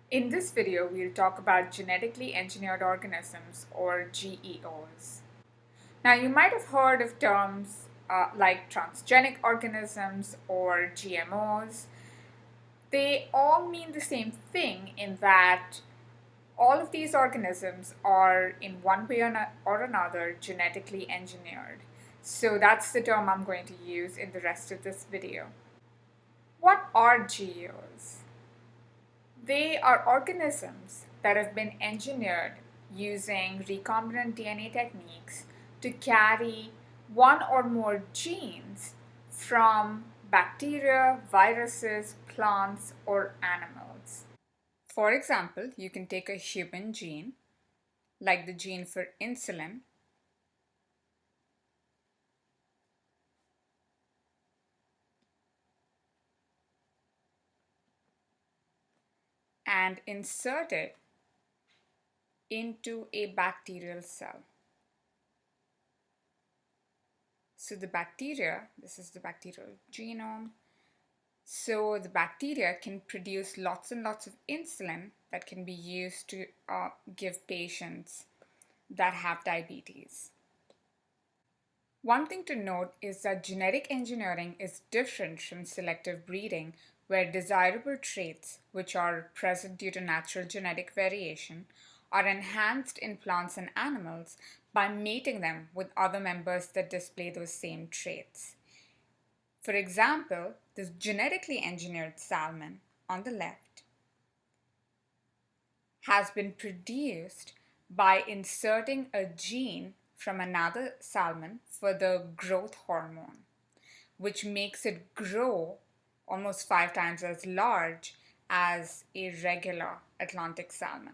In this video, we'll talk about genetically engineered organisms or GEOs. Now, you might have heard of terms like transgenic organisms or GMOs. They all mean the same thing in that all of these organisms are, in one way or another, genetically engineered. So that's the term I'm going to use in the rest of this video. What are GEOs? They are organisms that have been engineered using recombinant DNA techniques to carry one or more genes from bacteria, viruses, plants, or animals. For example, you can take a human gene, like the gene for insulin, and insert it into a bacterial cell. So the bacteria, this is the bacterial genome. So the bacteria can produce lots and lots of insulin that can be used to give patients that have diabetes. One thing to note is that genetic engineering is different from selective breeding, where desirable traits, which are present due to natural genetic variation, are enhanced in plants and animals by mating them with other members that display those same traits. For example, this genetically engineered salmon on the left has been produced by inserting a gene from another salmon for the growth hormone, which makes it grow almost 5 times as large as a regular Atlantic salmon.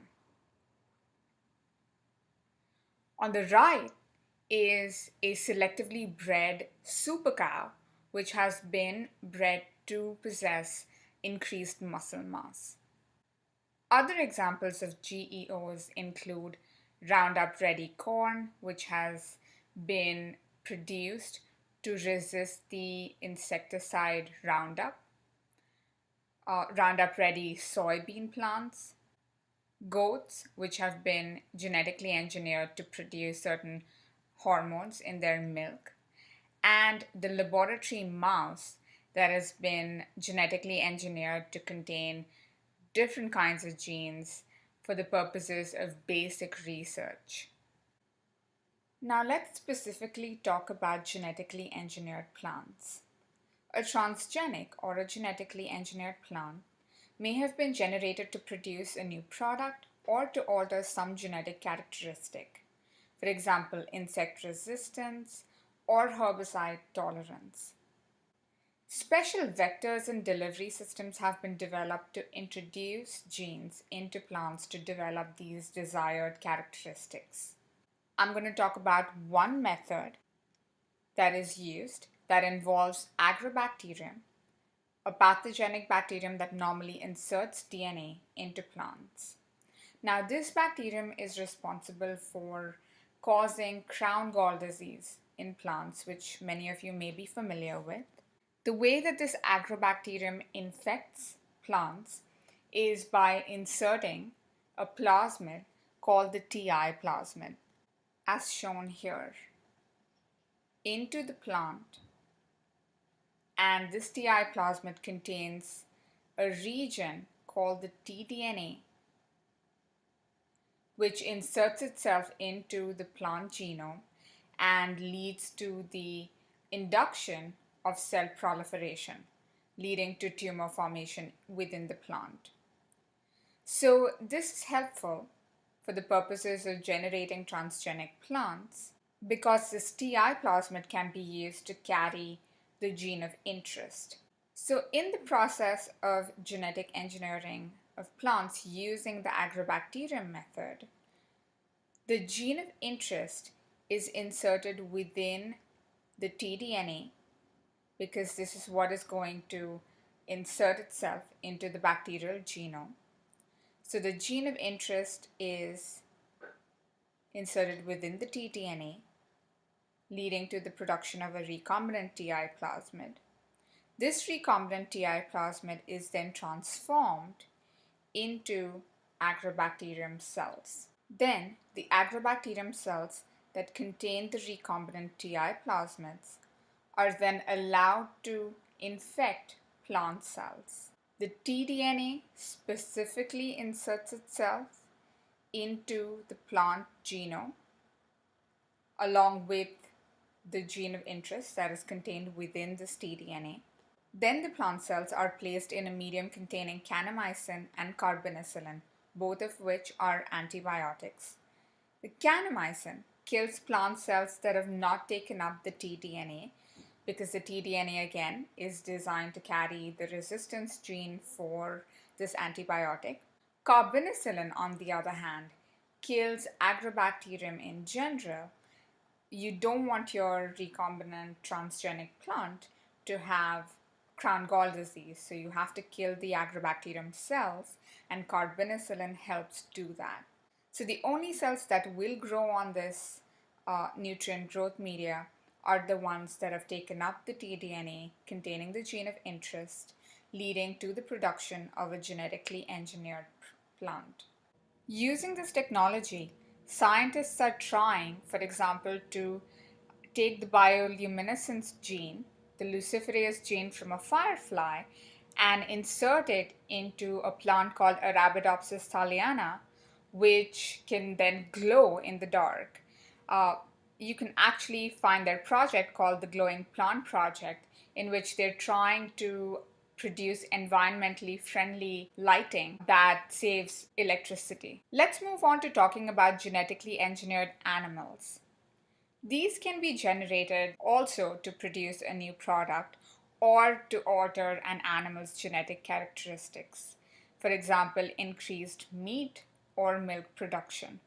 On the right is a selectively bred super cow, which has been bred to possess increased muscle mass. Other examples of GEOs include Roundup Ready corn, which has been produced to resist the insecticide Roundup, Roundup Ready soybean plants, goats, which have been genetically engineered to produce certain hormones in their milk, and the laboratory mouse that has been genetically engineered to contain different kinds of genes for the purposes of basic research. Now let's specifically talk about genetically engineered plants. A transgenic or a genetically engineered plant may have been generated to produce a new product or to alter some genetic characteristic, for example, insect resistance or herbicide tolerance. Special vectors and delivery systems have been developed to introduce genes into plants to develop these desired characteristics. I'm going to talk about one method that is used that involves agrobacterium, a pathogenic bacterium that normally inserts DNA into plants. Now, this bacterium is responsible for causing crown gall disease in plants, which many of you may be familiar with. The way that this agrobacterium infects plants is by inserting a plasmid called the TI plasmid, as shown here, into the plant. And this TI plasmid contains a region called the tDNA, which inserts itself into the plant genome and leads to the induction of cell proliferation, leading to tumor formation within the plant. So this is helpful for the purposes of generating transgenic plants because this TI plasmid can be used to carry the gene of interest. So in the process of genetic engineering of plants using the agrobacterium method, the gene of interest is inserted within the tDNA because this is what is going to insert itself into the bacterial genome. So the gene of interest is inserted within the tDNA, leading to the production of a recombinant TI plasmid. This recombinant TI plasmid is then transformed into agrobacterium cells. Then the agrobacterium cells that contain the recombinant TI plasmids are then allowed to infect plant cells. The tDNA specifically inserts itself into the plant genome along with the gene of interest that is contained within this tDNA. Then the plant cells are placed in a medium containing kanamycin and carbonicillin, both of which are antibiotics. The kanamycin kills plant cells that have not taken up the tDNA because the tDNA again is designed to carry the resistance gene for this antibiotic. Carbonicillin, on the other hand, kills agrobacterium in general. You don't want your recombinant transgenic plant to have crown gall disease, so you have to kill the agrobacterium cells, and carbonicillin helps do that. So the only cells that will grow on this nutrient growth media are the ones that have taken up the tDNA containing the gene of interest, leading to the production of a genetically engineered plant. Using this technology, scientists are trying, for example, to take the bioluminescence gene, the luciferase gene from a firefly, and insert it into a plant called Arabidopsis thaliana, which can then glow in the dark. You can actually find their project called the Glowing Plant Project, in which they're trying to produce environmentally friendly lighting that saves electricity. Let's move on to talking about genetically engineered animals. These can be generated also to produce a new product or to alter an animal's genetic characteristics. For example, increased meat or milk production.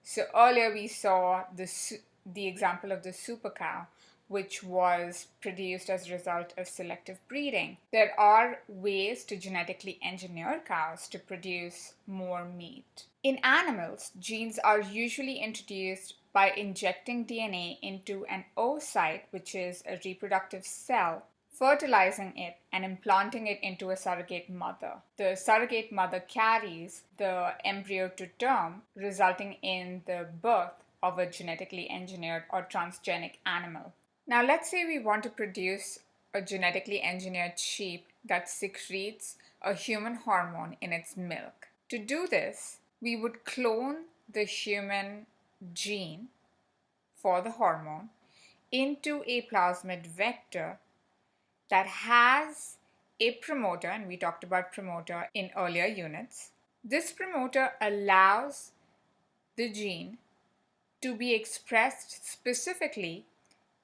So earlier we saw the example of the super cow, which was produced as a result of selective breeding. There are ways to genetically engineer cows to produce more meat. In animals, genes are usually introduced by injecting DNA into an oocyte, which is a reproductive cell, fertilizing it and implanting it into a surrogate mother. The surrogate mother carries the embryo to term, resulting in the birth of a genetically engineered or transgenic animal. Now, let's say we want to produce a genetically engineered sheep that secretes a human hormone in its milk. To do this, we would clone the human gene for the hormone into a plasmid vector that has a promoter, and we talked about promoter in earlier units. This promoter allows the gene to be expressed specifically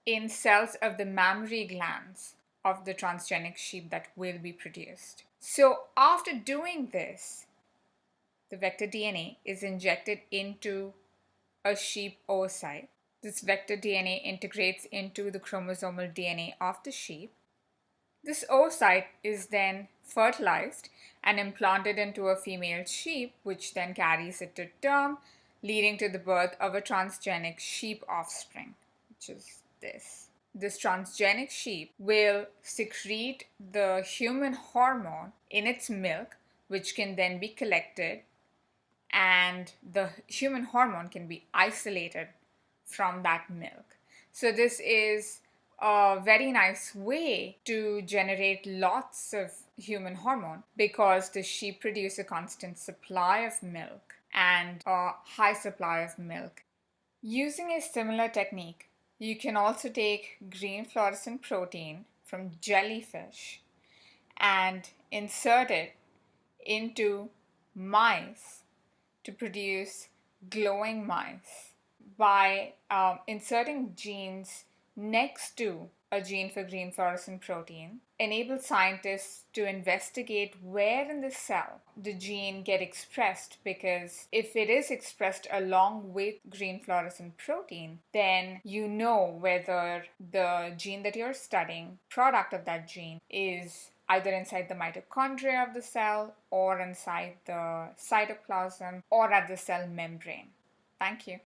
in cells of the mammary glands of the transgenic sheep that will be produced. So after doing this, the vector DNA is injected into a sheep oocyte. This vector DNA integrates into the chromosomal DNA of the sheep. This oocyte is then fertilized and implanted into a female sheep, which then carries it to term, leading to the birth of a transgenic sheep offspring, which is this. This transgenic sheep will secrete the human hormone in its milk, which can then be collected, and the human hormone can be isolated from that milk. So this is a very nice way to generate lots of human hormone because the sheep produce a constant supply of milk and a high supply of milk. Using a similar technique, you can also take green fluorescent protein from jellyfish and insert it into mice to produce glowing mice. By inserting genes next to a gene for green fluorescent protein, enables scientists to investigate where in the cell the gene get expressed, because if it is expressed along with green fluorescent protein, then you know whether the gene that you're studying, product of that gene, is either inside the mitochondria of the cell or inside the cytoplasm or at the cell membrane. Thank you.